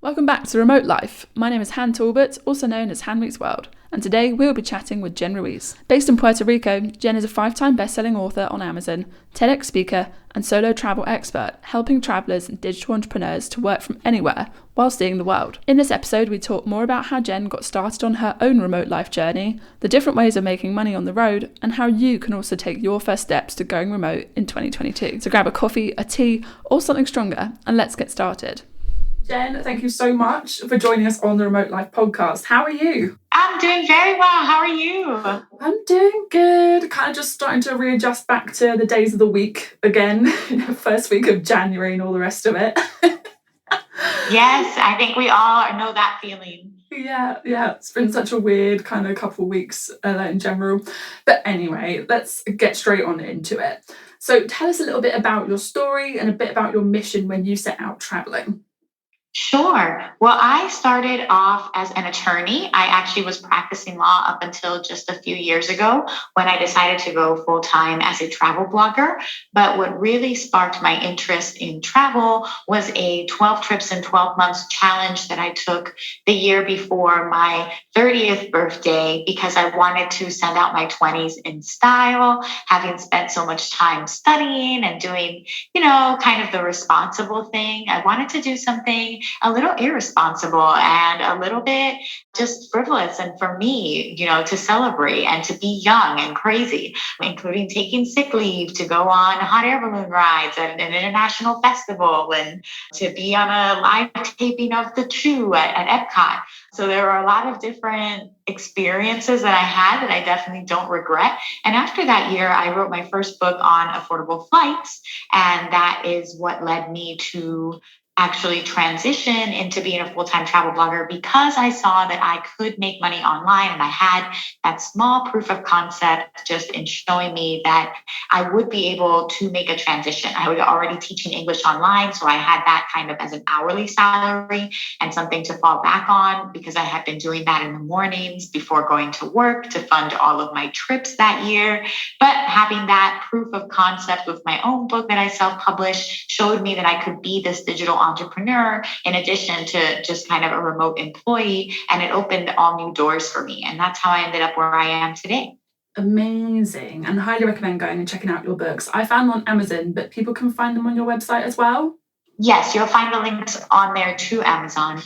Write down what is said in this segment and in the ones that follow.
Welcome back to Remote Life. My name is Han Talbot, also known as Han Meets World, and today we'll be chatting with Jen Ruiz. Based in Puerto Rico, Jen is a 5-time best-selling author on Amazon, TEDx speaker, and solo travel expert, helping travellers and digital entrepreneurs to work from anywhere while seeing the world. In this episode, we talk more about how Jen got started on her own remote life journey, the different ways of making money on the road, and how you can also take your first steps to going remote in 2022. So grab a coffee, a tea, or something stronger, and let's get started. Jen, thank you so much for joining us on the Remote Life podcast. How are you? I'm doing very well. How are you? I'm doing good. Kind of just starting to readjust back to the days of the week again. First week of January and all the rest of it. Yes, I think we all know that feeling. Yeah. It's been such a weird kind of couple of weeks in general. But anyway, let's get straight on into it. So tell us a little bit about your story and a bit about your mission when you set out traveling. Sure. Well, I started off as an attorney. I actually was practicing law up until just a few years ago when I decided to go full-time as a travel blogger. But what really sparked my interest in travel was a 12 trips in 12 months challenge that I took the year before my 30th birthday because I wanted to send out my 20s in style, having spent so much time studying and doing, kind of the responsible thing. I wanted to do something a little irresponsible and a little bit just frivolous. And for me, to celebrate and to be young and crazy, including taking sick leave to go on hot air balloon rides at an international festival and to be on a live taping of The Chew at Epcot. So there were a lot of different experiences that I had that I definitely don't regret. And after that year, I wrote my first book on affordable flights. And that is what led me to actually transition into being a full-time travel blogger because I saw that I could make money online and I had that small proof of concept just in showing me that I would be able to make a transition. I was already teaching English online, so I had that kind of as an hourly salary and something to fall back on because I had been doing that in the mornings before going to work to fund all of my trips that year. But having that proof of concept with my own book that I self-published showed me that I could be this digital entrepreneur in addition to just kind of a remote employee, and it opened all new doors for me, and that's how I ended up where I am today. Amazing, and highly recommend going and checking out your books. I found them on Amazon, but people can find them on your website as well. Yes, you'll find the links on there to Amazon,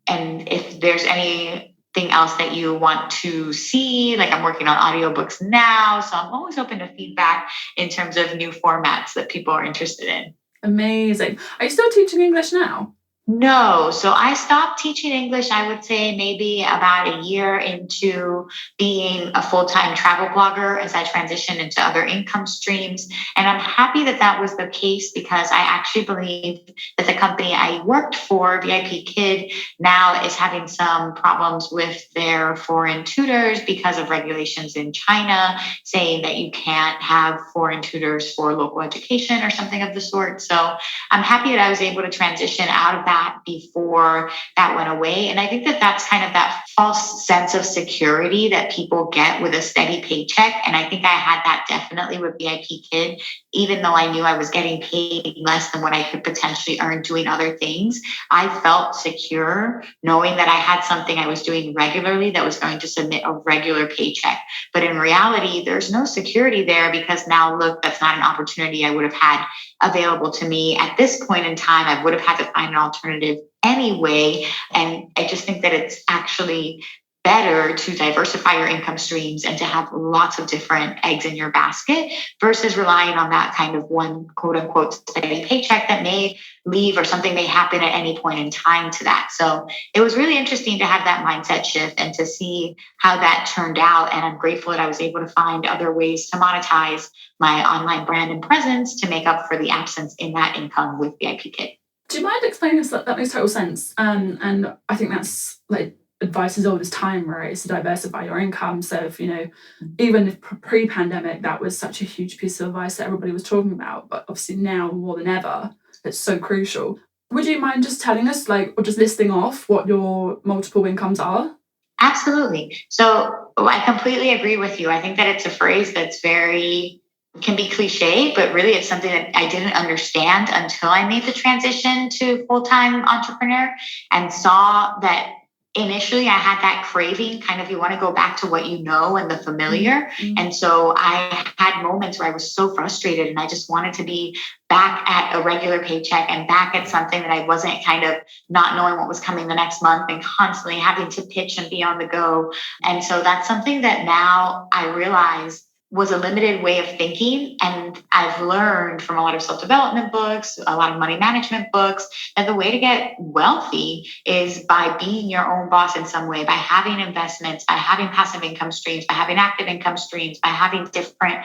and if there's anything else that you want to see, like I'm working on audiobooks now, so I'm always open to feedback in terms of new formats that people are interested in. Amazing. Are you still teaching English now? No. So I stopped teaching English, I would say maybe about a year into being a full-time travel blogger as I transitioned into other income streams. And I'm happy that that was the case because I actually believe that the company I worked for, VIP Kid, now is having some problems with their foreign tutors because of regulations in China saying that you can't have foreign tutors for local education or something of the sort. So I'm happy that I was able to transition out of that before that went away. And I think that that's kind of that false sense of security that people get with a steady paycheck. And I think I had that definitely with VIP Kid, even though I knew I was getting paid less than what I could potentially earn doing other things. I felt secure knowing that I had something I was doing regularly that was going to submit a regular paycheck. But in reality, there's no security there because now, look, that's not an opportunity I would have had available to me at this point in time. I would have had to find an alternative anyway. And I just think that it's actually better to diversify your income streams and to have lots of different eggs in your basket versus relying on that kind of one quote unquote steady paycheck that may leave or something may happen at any point in time to that. So it was really interesting to have that mindset shift and to see how that turned out. And I'm grateful that I was able to find other ways to monetize my online brand and presence to make up for the absence in that income with VIP Kid. Do you mind explaining this? That makes total sense. And I think that's like advice as old as time, right? Is to diversify your income. So if, even if pre-pandemic, that was such a huge piece of advice that everybody was talking about, but obviously now more than ever, it's so crucial. Would you mind just telling us, or just listing off what your multiple incomes are? Absolutely. So I completely agree with you. I think that it's a phrase that's very can be cliche, but really it's something that I didn't understand until I made the transition to full-time entrepreneur and saw that initially I had that craving, kind of you want to go back to what you know and the familiar. Mm-hmm. And so I had moments where I was so frustrated and I just wanted to be back at a regular paycheck and back at something that I wasn't kind of not knowing what was coming the next month and constantly having to pitch and be on the go. And so that's something that now I realize was a limited way of thinking. And I've learned from a lot of self-development books, a lot of money management books, that the way to get wealthy is by being your own boss in some way, by having investments, by having passive income streams, by having active income streams, by having different,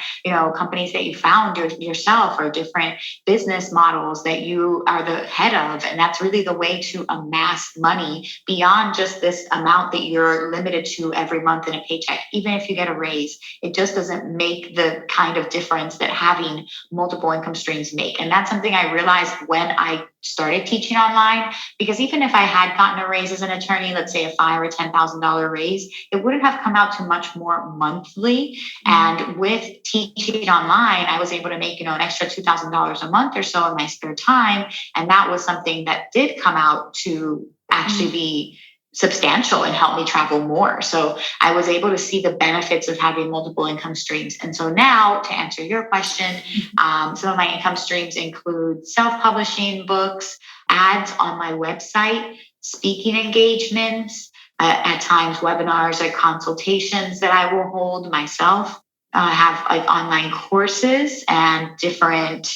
companies that you found yourself or different business models that you are the head of. And that's really the way to amass money beyond just this amount that you're limited to every month in a paycheck. Even if you get a raise, it just doesn't make the kind of difference that having multiple income streams make. And that's something I realized when I started teaching online, because even if I had gotten a raise as an attorney, let's say a $5,000 or $10,000 raise, it wouldn't have come out to much more monthly. And with teaching online, I was able to make, an extra $2,000 a month or so in my spare time. And that was something that did come out to actually be substantial and help me travel more. So I was able to see the benefits of having multiple income streams. And so now, to answer your question, some of my income streams include self-publishing books, ads on my website, speaking engagements, at times webinars or consultations that I will hold myself. I have like online courses and different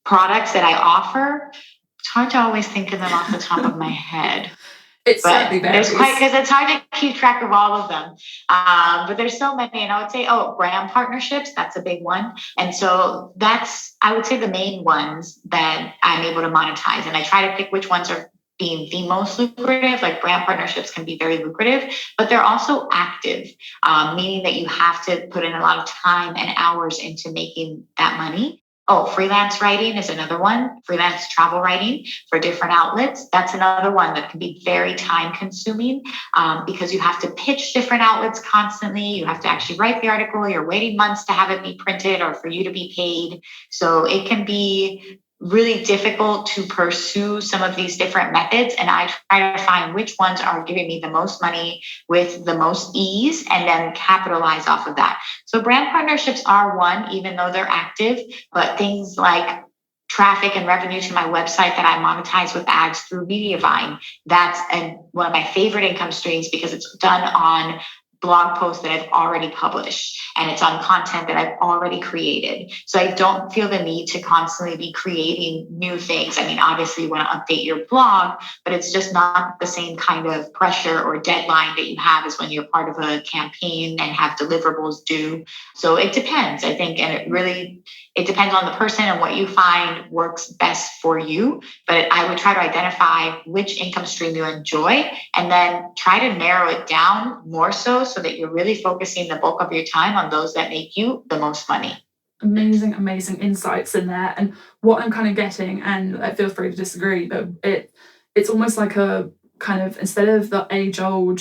products that I offer. It's hard to always think of them off the top of my head. It's certainly varies. Because it's hard to keep track of all of them. But there's so many. And I would say, brand partnerships, that's a big one. And so that's, I would say, the main ones that I'm able to monetize. And I try to pick which ones are being the most lucrative. Like brand partnerships can be very lucrative, but they're also active, meaning that you have to put in a lot of time and hours into making that money. Freelance writing is another one. Freelance travel writing for different outlets. That's another one that can be very time consuming because you have to pitch different outlets constantly. You have to actually write the article. You're waiting months to have it be printed or for you to be paid. So it can be really difficult to pursue some of these different methods. And I try to find which ones are giving me the most money with the most ease and then capitalize off of that. So brand partnerships are one, even though they're active, but things like traffic and revenue to my website that I monetize with ads through Mediavine. That's one of my favorite income streams because it's done on blog posts that I've already published and it's on content that I've already created. So I don't feel the need to constantly be creating new things. I mean, obviously you want to update your blog, but it's just not the same kind of pressure or deadline that you have as when you're part of a campaign and have deliverables due. So it depends, I think, and it depends on the person and what you find works best for you. But I would try to identify which income stream you enjoy and then try to narrow it down more so that you're really focusing the bulk of your time on those that make you the most money. Amazing insights in there. And what I'm kind of getting, and feel free to disagree, but it's almost like a kind of, instead of the age-old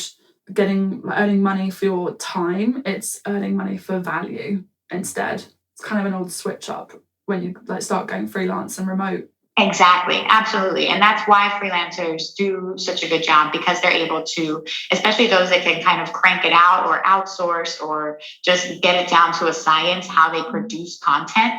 earning money for your time, it's earning money for value instead. It's kind of an old switch up when you start going freelance and remote. Exactly. Absolutely. And that's why freelancers do such a good job, because they're able to, especially those that can kind of crank it out or outsource or just get it down to a science, how they produce content.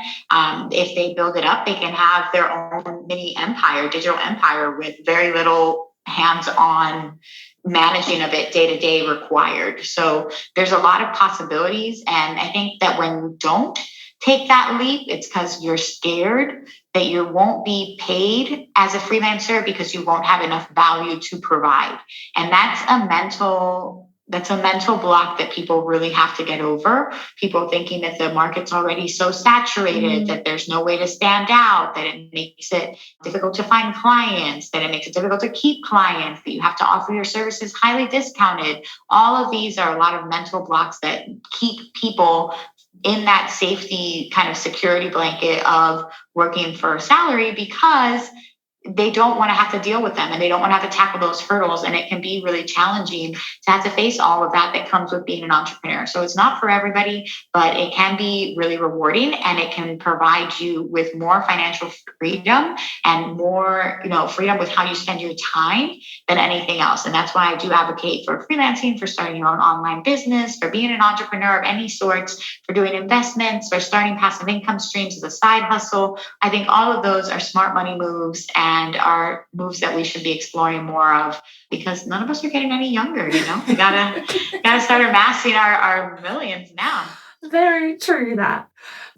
If they build it up, they can have their own mini empire, digital empire with very little hands-on managing of it day to day required. So there's a lot of possibilities. And I think that when you don't take that leap, it's because you're scared that you won't be paid as a freelancer because you won't have enough value to provide. And that's a mental block that people really have to get over. People thinking that the market's already so saturated that there's no way to stand out, that it makes it difficult to find clients, that it makes it difficult to keep clients, that you have to offer your services highly discounted. All of these are a lot of mental blocks that keep people in that safety kind of security blanket of working for a salary, because they don't want to have to deal with them and they don't want to have to tackle those hurdles. And it can be really challenging to have to face all of that comes with being an entrepreneur. So it's not for everybody, but it can be really rewarding and it can provide you with more financial freedom and more, freedom with how you spend your time than anything else. And that's why I do advocate for freelancing, for starting your own online business, for being an entrepreneur of any sorts, for doing investments, for starting passive income streams as a side hustle. I think all of those are smart money moves and are moves that we should be exploring more of because none of us are getting any younger, We gotta start amassing our millions now. Very true that.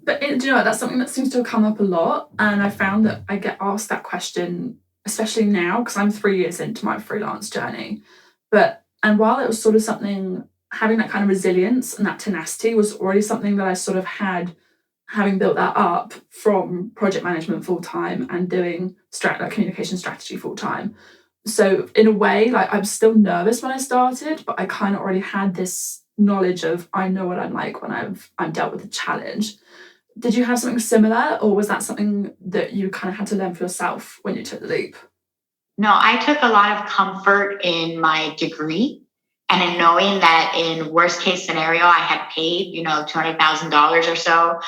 But that's something that seems to have come up a lot. And I found that I get asked that question, especially now, because I'm 3 years into my freelance journey. And while it was sort of something, having that kind of resilience and that tenacity was already something that I sort of had, having built that up from project management full time and doing communication strategy full time. So in a way, like I'm still nervous when I started, but I kind of already had this knowledge of I know what I'm like when I'm dealt with a challenge. Did you have something similar, or was that something that you kind of had to learn for yourself when you took the leap? No, I took a lot of comfort in my degree and in knowing that in worst case scenario, I had paid, $200,000 or so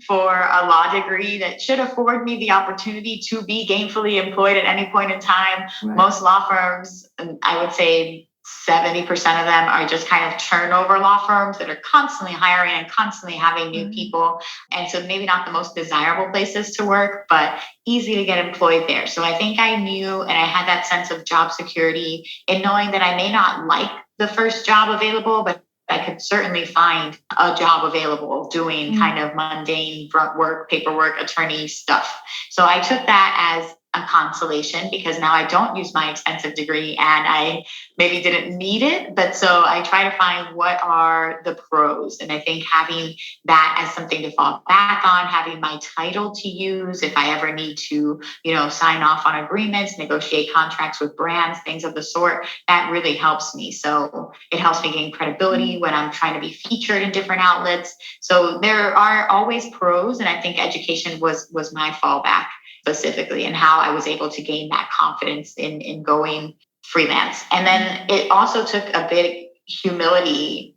for a law degree that should afford me the opportunity to be gainfully employed at any point in time. Right. Most law firms, I would say 70% of them are just kind of turnover law firms that are constantly hiring and constantly having new people. And so maybe not the most desirable places to work, but easy to get employed there. So I think I knew and I had that sense of job security in knowing that I may not like the first job available, but I could certainly find a job available doing kind of mundane front work, paperwork, attorney stuff. So I took that as a consolation because now I don't use my expensive degree and I maybe didn't need it. But so I try to find what are the pros. And I think having that as something to fall back on, having my title to use if I ever need to, sign off on agreements, negotiate contracts with brands, things of the sort, that really helps me. So it helps me gain credibility when I'm trying to be featured in different outlets. So there are always pros. And I think education was my fallback specifically and how I was able to gain that confidence in going freelance. And then it also took a big humility,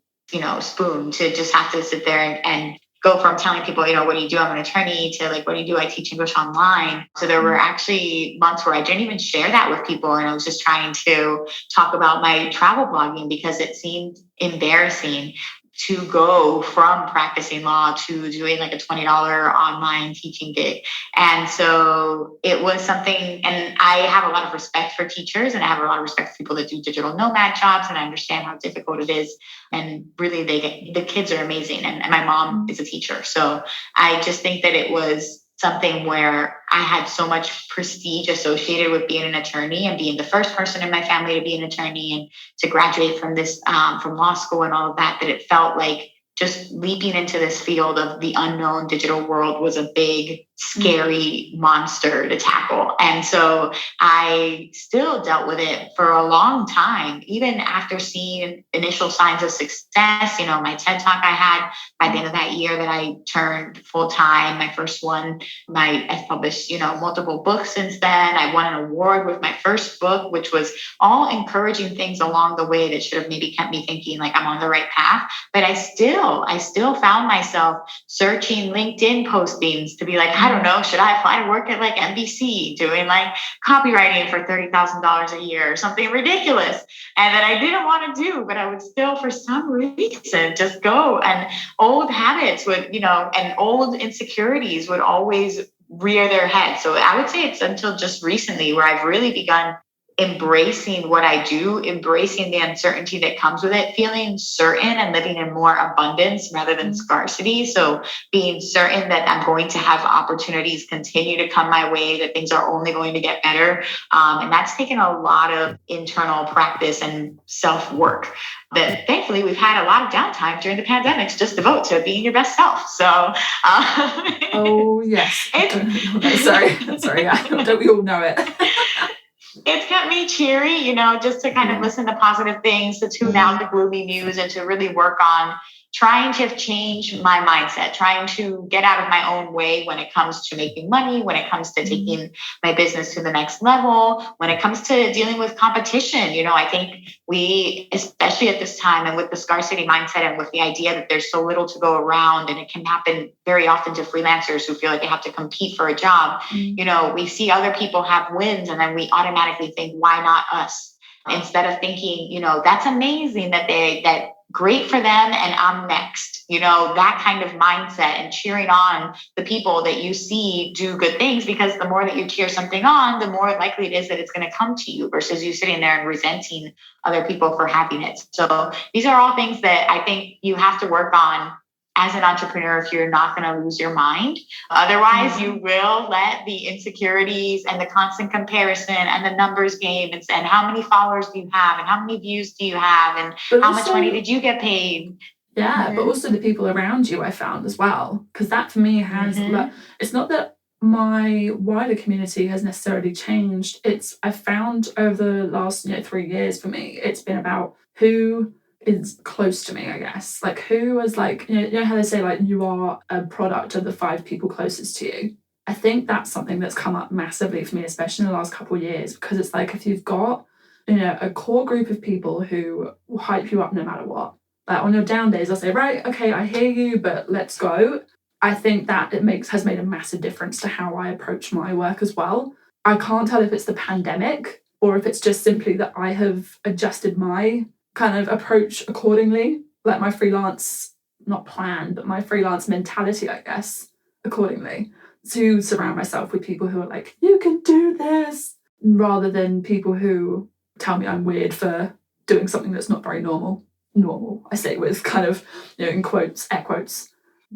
spoon to just have to sit there and go from telling people, what do you do? I'm an attorney to like, what do you do? I teach English online. So there were actually months where I didn't even share that with people. And I was just trying to talk about my travel blogging because it seemed embarrassing to go from practicing law to doing like a $20 online teaching gig. And so it was something, and I have a lot of respect for teachers and I have a lot of respect for people that do digital nomad jobs. And I understand how difficult it is. And really the kids are amazing. And my mom is a teacher. So I just think that it was something where I had so much prestige associated with being an attorney and being the first person in my family to be an attorney and to graduate from this, from law school and all of that, that it felt like just leaping into this field of the unknown digital world was a big, scary monster to tackle. And so I still dealt with it for a long time, even after seeing initial signs of success. My TED Talk I had by the end of that year that I turned full time, my first one, I've published, multiple books since then. I won an award with my first book, which was all encouraging things along the way that should have maybe kept me thinking like I'm on the right path. But I still found myself searching LinkedIn postings to be like, I don't know, should I apply to work at like NBC doing like copywriting for $30,000 a year or something ridiculous? And that I didn't want to do, but I would still, for some reason, just go. And old habits would, and old insecurities would always rear their head. So I would say it's until just recently where I've really begun embracing what I do, embracing the uncertainty that comes with it, feeling certain and living in more abundance rather than scarcity. So being certain that I'm going to have opportunities continue to come my way, that things are only going to get better. And that's taken a lot of internal practice and self-work that thankfully we've had a lot of downtime during the pandemics just devote to being your best self. So, oh yes. Sorry. Don't we all know it? It's kept me cheery, just to kind of listen to positive things, to tune out the gloomy news and to really work on trying to change my mindset, trying to get out of my own way when it comes to making money, when it comes to taking my business to the next level, when it comes to dealing with competition. I think we, especially at this time and with the scarcity mindset and with the idea that there's so little to go around, and it can happen very often to freelancers who feel like they have to compete for a job. We see other people have wins and then we automatically think, why not us? Instead of thinking, that's amazing that great for them and I'm next, that kind of mindset, and cheering on the people that you see do good things, because the more that you cheer something on, the more likely it is that it's going to come to you versus you sitting there and resenting other people for having it. So these are all things that I think you have to work on as an entrepreneur if you're not going to lose your mind. Otherwise, you will let the insecurities and the constant comparison and the numbers game and how many followers do you have and how many views do you have and how much money did you get paid? Yeah, but also the people around you, I found as well, because that for me has, it's not that my wider community has necessarily changed. I found over the last 3 years for me, it's been about who is close to me, I guess. Like who is like, how they say like you are a product of the 5 people closest to you. I think that's something that's come up massively for me, especially in the last couple of years, because it's like if you've got, a core group of people who will hype you up no matter what. Like on your down days, they'll say, right, okay, I hear you, but let's go. I think that has made a massive difference to how I approach my work as well. I can't tell if it's the pandemic or if it's just simply that I have adjusted my kind of approach accordingly, like my freelance, not plan, but my freelance mentality, I guess, accordingly, to surround myself with people who are like, you can do this, rather than people who tell me I'm weird for doing something that's not very normal, I say with kind of, in quotes, air quotes.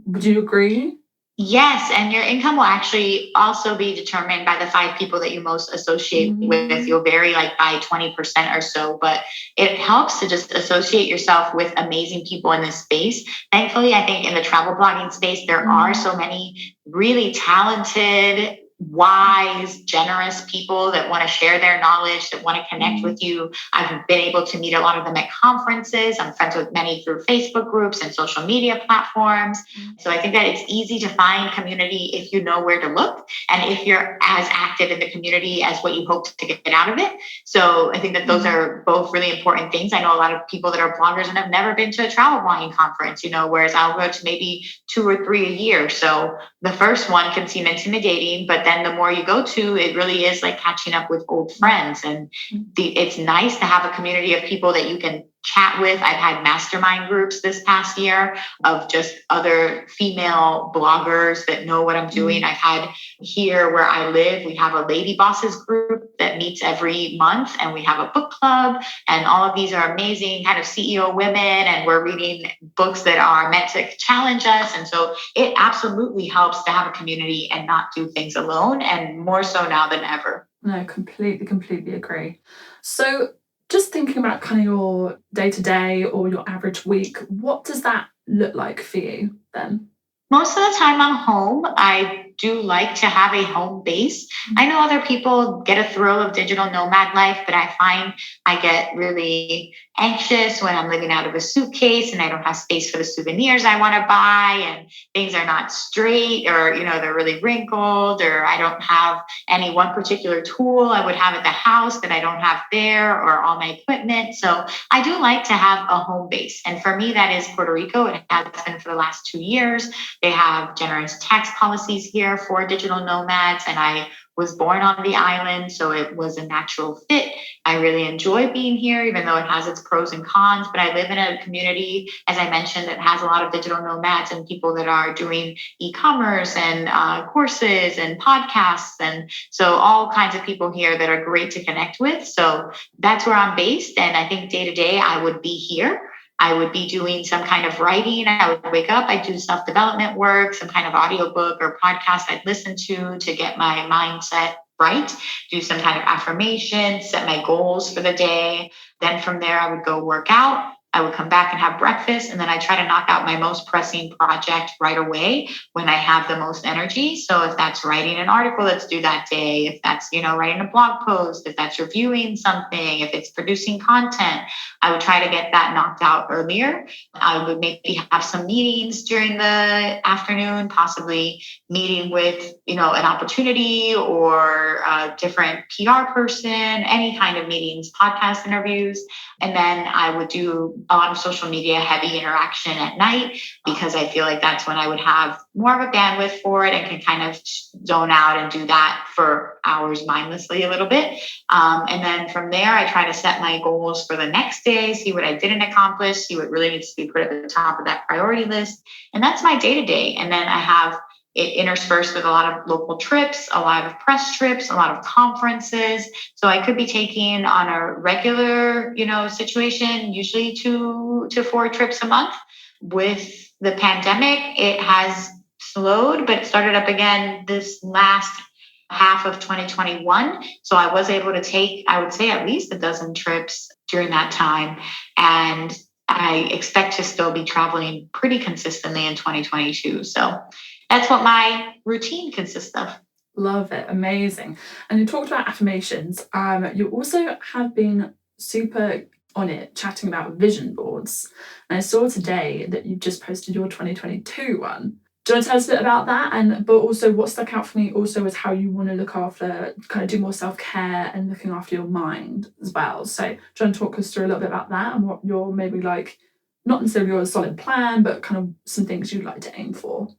Would you agree? Yes, and your income will actually also be determined by the 5 people that you most associate with. You'll vary like by 20% or so, but it helps to just associate yourself with amazing people in this space. Thankfully, I think in the travel blogging space, there are so many really talented, wise, generous people that want to share their knowledge, that want to connect with you. I've been able to meet a lot of them at conferences. I'm friends with many through Facebook groups and social media platforms. So I think that it's easy to find community if you know where to look and if you're as active in the community as what you hope to get out of it. So I think that those are both really important things. I know a lot of people that are bloggers and have never been to a travel blogging conference, whereas I'll go to maybe 2 or 3 a year. So the first one can seem intimidating, but then the more you go to, it really is like catching up with old friends. And it's nice to have a community of people that you can chat with. I've had mastermind groups this past year of just other female bloggers that know what I'm doing. I've had here where I live, we have a lady bosses group that meets every month, and we have a book club, and all of these are amazing kind of CEO women, and we're reading books that are meant to challenge us. And so it absolutely helps to have a community and not do things alone, and more so now than ever. No, completely agree. So just thinking about kind of your day-to-day or your average week, what does that look like for you then? Most of the time I'm home. I do like to have a home base. I know other people get a thrill of digital nomad life, but I find I get really anxious when I'm living out of a suitcase and I don't have space for the souvenirs I want to buy, and things are not straight, or, they're really wrinkled, or I don't have any one particular tool I would have at the house that I don't have there, or all my equipment. So I do like to have a home base. And for me, that is Puerto Rico. It has been for the last 2 years. They have generous tax policies here for digital nomads, and I was born on the island, so it was a natural fit. I really enjoy being here, even though it has its pros and cons, but I live in a community, as I mentioned, that has a lot of digital nomads and people that are doing e-commerce and courses and podcasts. And so all kinds of people here that are great to connect with. So that's where I'm based. And I think day to day, I would be here. I would be doing some kind of writing. I would wake up, I'd do self-development work, some kind of audiobook or podcast I'd listen to get my mindset right, do some kind of affirmation, set my goals for the day. Then from there, I would go work out. I would come back and have breakfast, and then I try to knock out my most pressing project right away when I have the most energy. So if that's writing an article, let's do that day. If that's, writing a blog post, if that's reviewing something, if it's producing content, I would try to get that knocked out earlier. I would maybe have some meetings during the afternoon, possibly meeting with, an opportunity or a different PR person, any kind of meetings, podcast interviews. And then I would do a lot of social media heavy interaction at night, because I feel like that's when I would have more of a bandwidth for it and can kind of zone out and do that for hours mindlessly a little bit. And then from there, I try to set my goals for the next day, see what I didn't accomplish, see what really needs to be put at the top of that priority list. And that's my day to day. And then I have it interspersed with a lot of local trips, a lot of press trips, a lot of conferences. So I could be taking on a regular, situation, usually 2 to 4 trips a month. With the pandemic, it has slowed, but it started up again this last half of 2021. So I was able to take, I would say, at least a dozen trips during that time. And I expect to still be traveling pretty consistently in 2022. So that's what my routine consists of. Love it. Amazing. And you talked about affirmations. You also have been super on it chatting about vision boards. And I saw today that you've just posted your 2022 one. Do you want to tell us a bit about that? But also what stuck out for me also is how you want to look after, kind of do more self-care and looking after your mind as well. So do you want to talk us through a little bit about that and what you're maybe like, not necessarily your solid plan, but kind of some things you'd like to aim for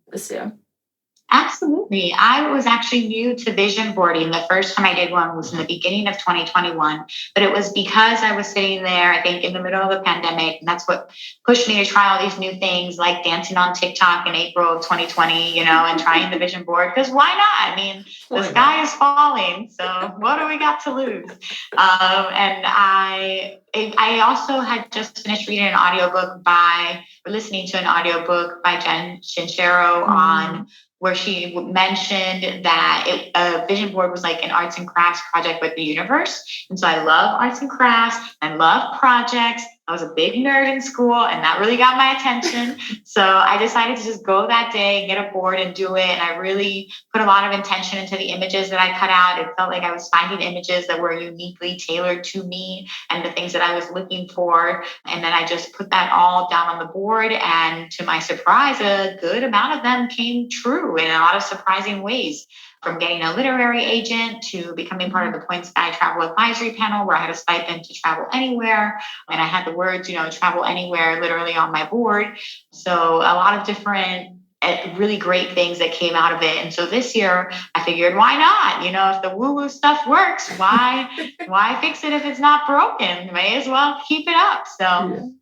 this year? Absolutely. I was actually new to vision boarding. The first time I did one was in the beginning of 2021, but it was because I was sitting there, I think, in the middle of the pandemic. And that's what pushed me to try all these new things, like dancing on TikTok in April of 2020, and trying the vision board. Because why not? I mean, the sky is falling. So what do we got to lose? And I also had just finished reading an audiobook listening to an audiobook by Jen Ruiz on where she mentioned that a vision board was like an arts and crafts project with the universe. And so I love arts and crafts. I love projects. I was a big nerd in school, and that really got my attention. So I decided to just go that day, get a board and do it. And I really put a lot of intention into the images that I cut out. It felt like I was finding images that were uniquely tailored to me and the things that I was looking for. And then I just put that all down on the board. And to my surprise, a good amount of them came true in a lot of surprising ways. From getting a literary agent to becoming part of the Point Sky Travel Advisory Panel, where I had a stipend to travel anywhere. And I had the words, travel anywhere literally on my board. So a lot of different really great things that came out of it. And so this year I figured, why not? If the woo-woo stuff works, why fix it if it's not broken? May as well keep it up. So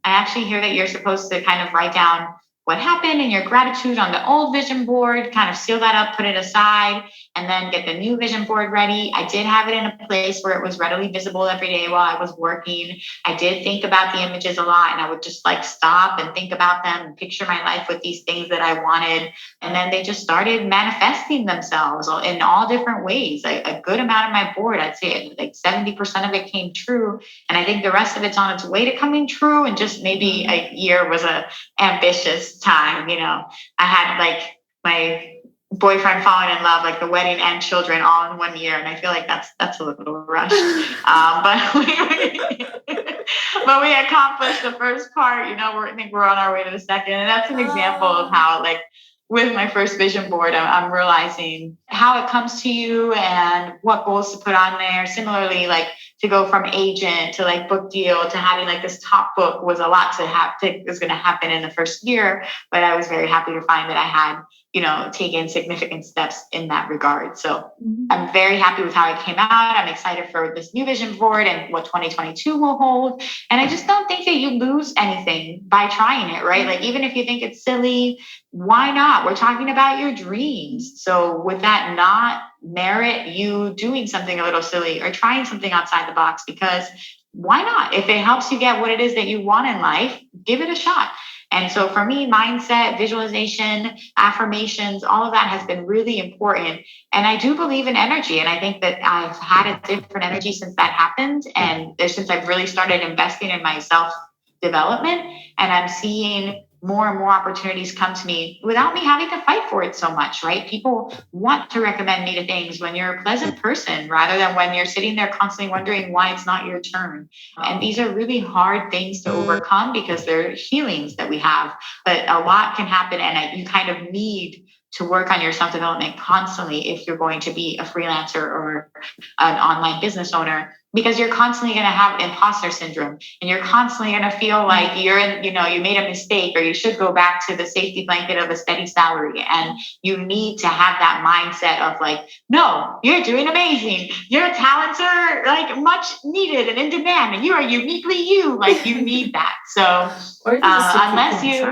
I actually hear that you're supposed to kind of write down what happened and your gratitude on the old vision board, kind of seal that up, put it aside, and then get the new vision board ready. I did have it in a place where it was readily visible every day while I was working. I did think about the images a lot, and I would just stop and think about them and picture my life with these things that I wanted. And then they just started manifesting themselves in all different ways. A good amount of my board, I'd say like 70% of it came true. And I think the rest of it's on its way to coming true. And just maybe a year was a ambitious time. I had my boyfriend falling in love, like the wedding and children all in one year. And I feel like that's a little rushed. But we accomplished the first part, I think we're on our way to the second. And that's an example of how with my first vision board, I'm realizing how it comes to you and what goals to put on there. Similarly, to go from agent to book deal to having this top book was a lot was going to happen in the first year. But I was very happy to find that I had, taken significant steps in that regard. So I'm very happy with how it came out. I'm excited for this new vision board and what 2022 will hold. And I just don't think that you lose anything by trying it, right? Even if you think it's silly, why not? We're talking about your dreams. So would that not merit you doing something a little silly or trying something outside the box? Because why not? If it helps you get what it is that you want in life, give it a shot. And so for me, mindset, visualization, affirmations, all of that has been really important. And I do believe in energy. And I think that I've had a different energy since that happened. And since I've really started investing in myself development. And I'm seeing more and more opportunities come to me without me having to fight for it so much, right? People want to recommend me to things when you're a pleasant person rather than when you're sitting there constantly wondering why it's not your turn. And these are really hard things to overcome because they're healings that we have, but a lot can happen, and you kind of need to work on your self-development constantly if you're going to be a freelancer or an online business owner, because you're constantly going to have imposter syndrome, and you're constantly going to feel like you made a mistake, or you should go back to the safety blanket of a steady salary. And you need to have that mindset of like, no, you're doing amazing. Your talents are like much needed and in demand, and you are uniquely you. Like, you need that. So unless you,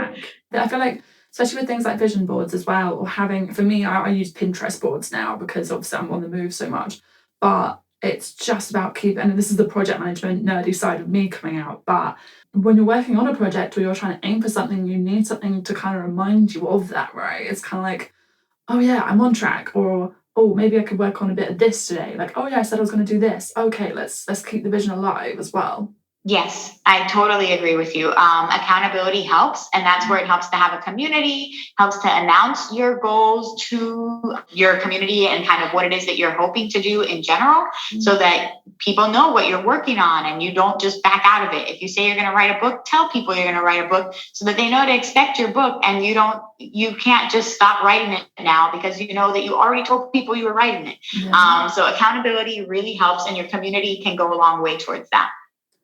I feel like, especially with things like vision boards as well, or having, for me, I use Pinterest boards now because obviously I'm on the move so much, but it's just about keeping, and this is the project management nerdy side of me coming out, but when you're working on a project or you're trying to aim for something, you need something to kind of remind you of that, right? It's kind of like, oh yeah, I'm on track, or oh, maybe I could work on a bit of this today. Like, oh yeah, I said I was going to do this. Okay, let's keep the vision alive as well. Yes, I totally agree with you. Accountability helps, and that's where it helps to have a community, helps to announce your goals to your community and kind of what it is that you're hoping to do in general, so that people know what you're working on and you don't just back out of it. If you say you're going to write a book, tell people you're going to write a book so that they know to expect your book, and you can't just stop writing it now because you know that you already told people you were writing it. Yeah. So accountability really helps, and your community can go a long way towards that.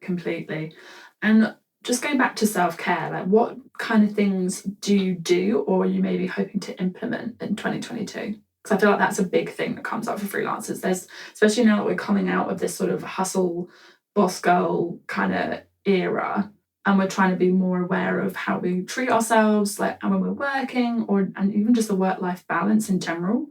Completely. And just going back to self-care, like what kind of things do you do, or are you maybe hoping to implement in 2022? Because I feel like that's a big thing that comes up for freelancers. There's, especially now that we're coming out of this sort of hustle, boss girl kind of era, and we're trying to be more aware of how we treat ourselves, like, and when we're working, and even just the work-life balance in general.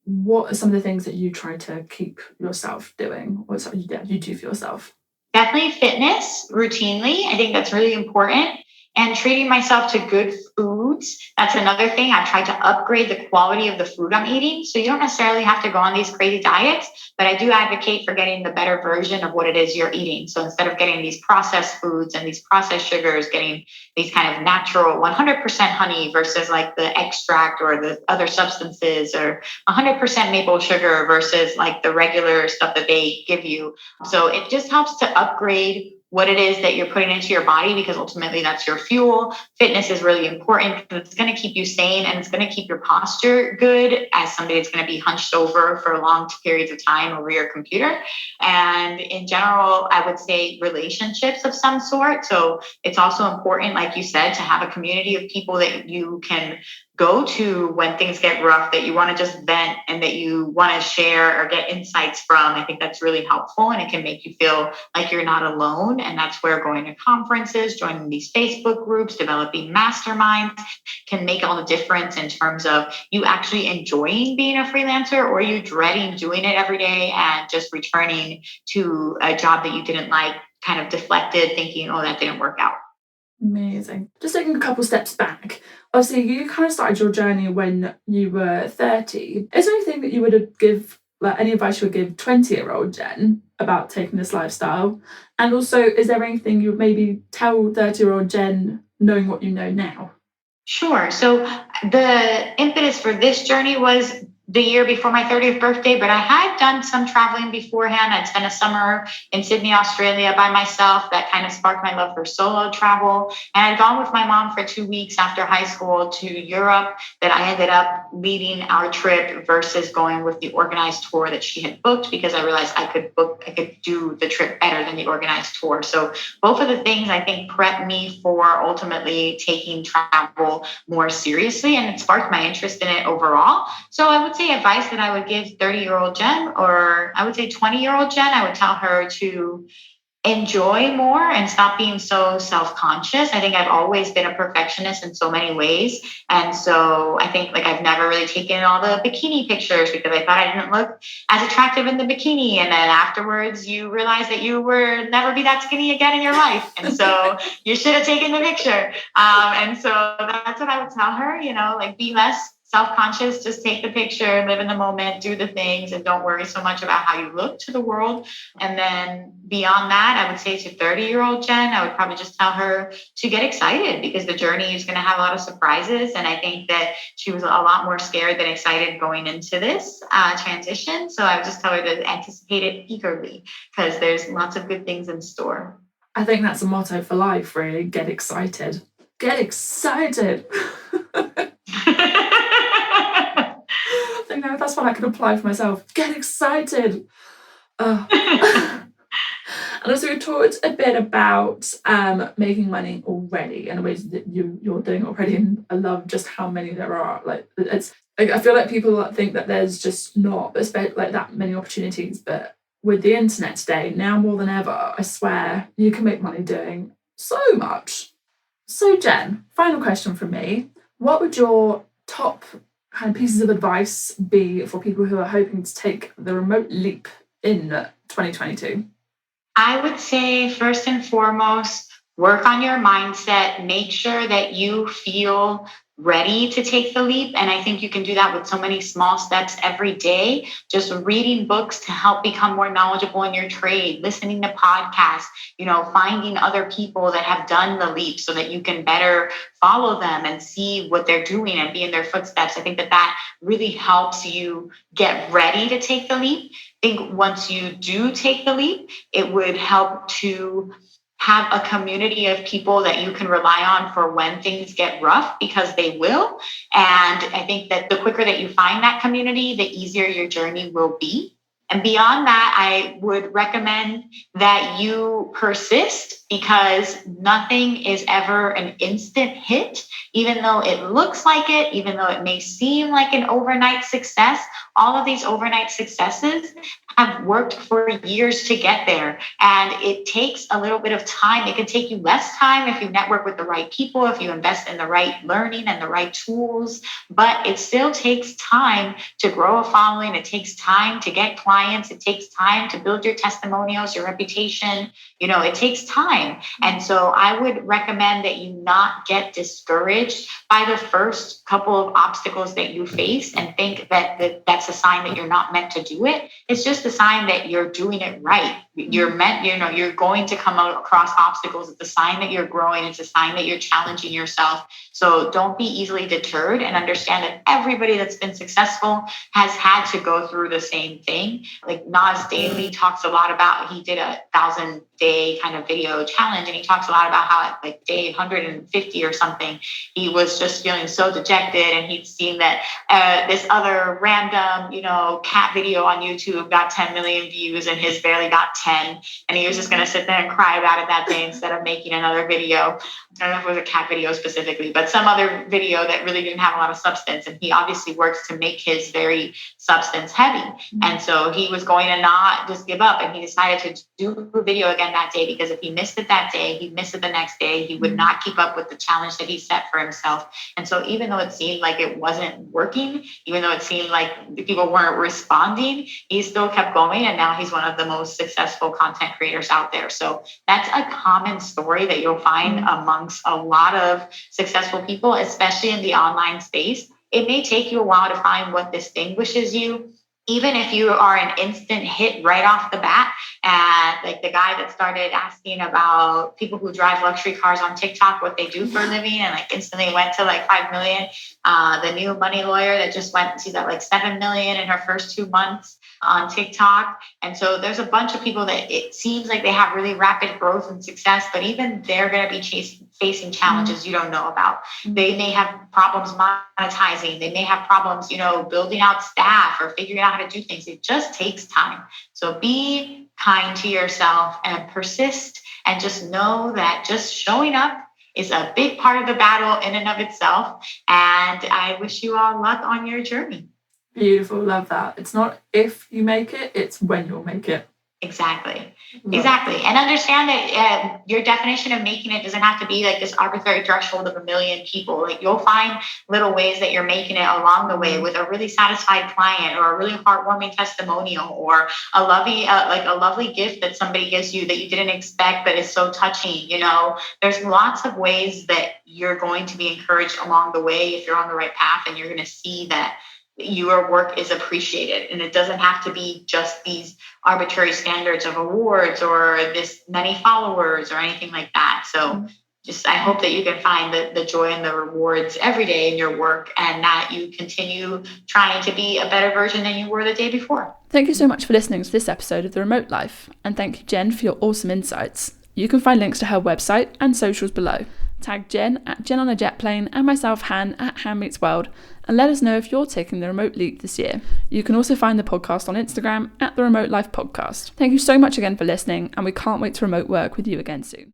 What are some of the things that you try to keep yourself doing, or something you do for yourself? Definitely fitness routinely. I think that's really important. And treating myself to good foods. That's another thing. I've tried to upgrade the quality of the food I'm eating. So you don't necessarily have to go on these crazy diets, but I do advocate for getting the better version of what it is you're eating. So instead of getting these processed foods and these processed sugars, getting these kind of natural 100% honey versus like the extract or the other substances, or 100% maple sugar versus like the regular stuff that they give you. So it just helps to upgrade what it is that you're putting into your body, because ultimately that's your fuel. Fitness is really important because it's going to keep you sane, and it's going to keep your posture good as somebody that's going to be hunched over for long periods of time over your computer. And in general, I would say relationships of some sort. So it's also important, like you said, to have a community of people that you can go to when things get rough, that you want to just vent and that you want to share or get insights from. I think that's really helpful, and it can make you feel like you're not alone. And that's where going to conferences, joining these Facebook groups, developing masterminds can make all the difference in terms of you actually enjoying being a freelancer, or you dreading doing it every day and just returning to a job that you didn't like, kind of deflected, thinking, oh, that didn't work out. Amazing. Just taking a couple steps back. Obviously, you kind of started your journey when you were 30. Is there anything that you would give, like any advice you would give 20-year-old Jen about taking this lifestyle? And also, is there anything you would maybe tell 30-year-old Jen knowing what you know now? Sure. So the impetus for this journey was the year before my 30th birthday, but I had done some traveling beforehand. I'd spent a summer in Sydney, Australia by myself. That kind of sparked my love for solo travel. And I'd gone with my mom for 2 weeks after high school to Europe, that I ended up leading our trip versus going with the organized tour that she had booked, because I realized I could do the trip better than the organized tour. So both of the things, I think, prepped me for ultimately taking travel more seriously, and it sparked my interest in it overall. So I would say advice that I would give 30-year-old Jen, or I would say 20-year-old Jen, I would tell her to enjoy more and stop being so self-conscious. I think I've always been a perfectionist in so many ways. And so I think like I've never really taken all the bikini pictures because I thought I didn't look as attractive in the bikini. And then afterwards you realize that you will never be that skinny again in your life. And so you should have taken the picture. And so that's what I would tell her, like be less self-conscious, just take the picture, live in the moment, do the things, and don't worry so much about how you look to the world. And then beyond that, I would say to 30-year-old Jen, I would probably just tell her to get excited, because the journey is going to have a lot of surprises. And I think that she was a lot more scared than excited going into this transition. So I would just tell her to anticipate it eagerly, because there's lots of good things in store. I think that's a motto for life, really. Get excited. Get excited. I think that's what I could apply for myself. Get excited. And also we talked a bit about making money already in the ways that you're doing already, and I love just how many there are. Like, it's like, I feel like people think that there's just not like that many opportunities, but with the internet today, now more than ever, I swear you can make money doing so much. So Jen, final question from me. What would your top kind of pieces of advice be for people who are hoping to take the remote leap in 2022? I would say, first and foremost, work on your mindset. Make sure that you feel ready to take the leap. And I think you can do that with so many small steps every day. Just reading books to help become more knowledgeable in your trade, listening to podcasts, finding other people that have done the leap so that you can better follow them and see what they're doing and be in their footsteps. I think that really helps you get ready to take the leap. I think once you do take the leap, it would help to have a community of people that you can rely on for when things get rough, because they will. And I think that the quicker that you find that community, the easier your journey will be. And beyond that, I would recommend that you persist, because nothing is ever an instant hit. Even though it looks like it, even though it may seem like an overnight success, all of these overnight successes have worked for years to get there. And it takes a little bit of time. It can take you less time if you network with the right people, if you invest in the right learning and the right tools, but it still takes time to grow a following. It takes time to get clients. It takes time to build your testimonials, your reputation. It takes time. And so I would recommend that you not get discouraged by the first couple of obstacles that you face and think that that's a sign that you're not meant to do it. It's just a sign that you're doing it right. You're going to come across obstacles. It's a sign that you're growing. It's a sign that you're challenging yourself. So don't be easily deterred, and understand that everybody that's been successful has had to go through the same thing. Like Nas Daily talks a lot about, he did a 1,000-day kind of video challenge, and he talks a lot about how at like day 150 or something, he was just feeling so dejected, and he'd seen that this other random, cat video on YouTube got 10 million views, and his barely got 10. And he was just going to sit there and cry about it that day instead of making another video. I don't know if it was a cat video specifically, but some other video that really didn't have a lot of substance. And he obviously works to make his very substance heavy. And so he was going to not just give up. And he decided to do a video again that day, because if he missed it that day, he'd miss it the next day. He would not keep up with the challenge that he set for himself. And so even though it seemed like it wasn't working, even though it seemed like people weren't responding, he still kept going. And now he's one of the most successful content creators out there. So that's a common story that you'll find amongst a lot of successful people, especially in the online space. It may take you a while to find what distinguishes you. Even if you are an instant hit right off the bat, and like the guy that started asking about people who drive luxury cars on TikTok, what they do for a living, and like instantly went to like 5 million. The new money lawyer that just went, she's at like 7 million in her first 2 months on TikTok. And so there's a bunch of people that it seems like they have really rapid growth and success, but even they're going to be facing challenges you don't know about. They may have problems monetizing. They may have problems, building out staff or figuring out how to do things. It just takes time. So be kind to yourself and persist, and just know that just showing up is a big part of the battle in and of itself. And I wish you all luck on your journey. Beautiful. Love that. It's not if you make it, it's when you'll make it. Exactly. Right. Exactly. And understand that your definition of making it doesn't have to be like this arbitrary threshold of 1 million people. Like you'll find little ways that you're making it along the way with a really satisfied client or a really heartwarming testimonial or a lovely gift that somebody gives you that you didn't expect, but is so touching. There's lots of ways that you're going to be encouraged along the way if you're on the right path, and you're going to see that your work is appreciated. And it doesn't have to be just these arbitrary standards of awards or this many followers or anything like that. So I hope that you can find the joy and the rewards every day in your work, and that you continue trying to be a better version than you were the day before. Thank you so much for listening to this episode of The Remote Life, and thank you, Jen, for your awesome insights. You can find links to her website and socials below. Tag Jen at Jen on a Jet Plane and myself, Han, at Han Meets World, and let us know if you're taking the remote leap this year. You can also find the podcast on Instagram at The Remote Life Podcast. Thank you so much again for listening, and we can't wait to remote work with you again soon.